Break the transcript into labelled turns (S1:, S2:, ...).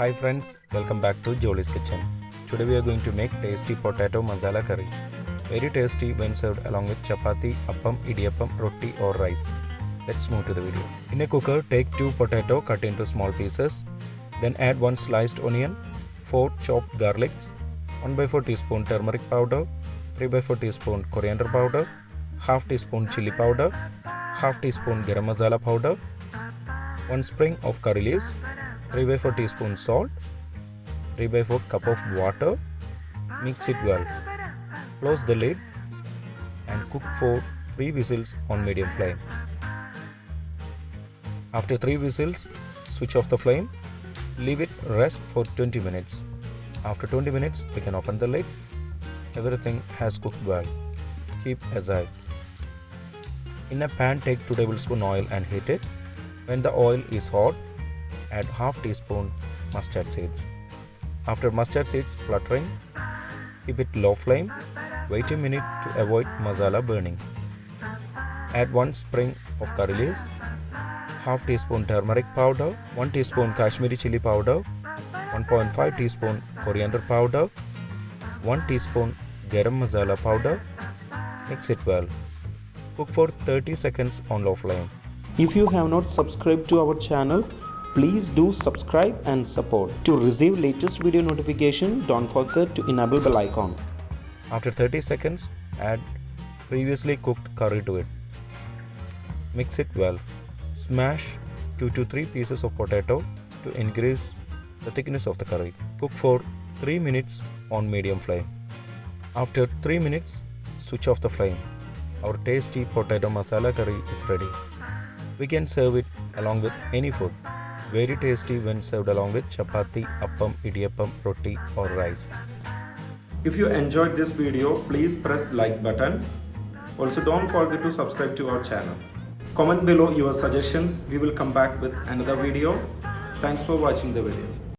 S1: Hi friends, welcome back to Jolys kitchen. Today we are going to make tasty potato masala curry. Very tasty when served along with chapathi, appam, idiyappam, rotti or rice. Let's move to the video. In a cooker, take 2 potato cut into small pieces. Then add 1 sliced onion, 4 chopped garlics, 1/4 teaspoon turmeric powder, 3/4 teaspoon coriander powder, half teaspoon chilli powder, half teaspoon garam masala powder, 1 sprig of curry leaves, 3/4 teaspoon salt, 3/4 cup of water. Mix it well. Close the lid and cook for 3 whistles on medium flame. After 3 whistles, switch off the flame. Leave it rest for 20 minutes. After 20 minutes, we can open the lid. Everything has cooked well. Keep aside. In a pan, take 2 tablespoons oil and heat it. When the oil is hot, add half teaspoon mustard seeds. After mustard seeds spluttering, keep it low flame. Wait a minute to avoid masala burning. Add 1 sprig of curry leaves, half teaspoon turmeric powder, 1 teaspoon Kashmiri chilli powder, 1.5 teaspoon coriander powder, 1 teaspoon garam masala powder. Mix it well. Cook for 30 seconds on low flame.
S2: If you have not subscribed to our channel, please do subscribe and support. To receive latest video notification, don't forget to enable bell icon.
S1: After 30 seconds, add previously cooked curry to it. Mix it well. Smash 2 to 3 pieces of potato to increase the thickness of the curry. Cook for 3 minutes on medium flame. After 3 minutes, switch off the flame. Our tasty potato masala curry is ready. We can serve it along with any food. Very tasty when served along with chapathi, appam, idiyappam, rotti or rice.
S2: If you enjoyed this video, please press like button. Also don't forget to subscribe to our channel. Comment below your suggestions. We will come back with another video. Thanks for watching the video.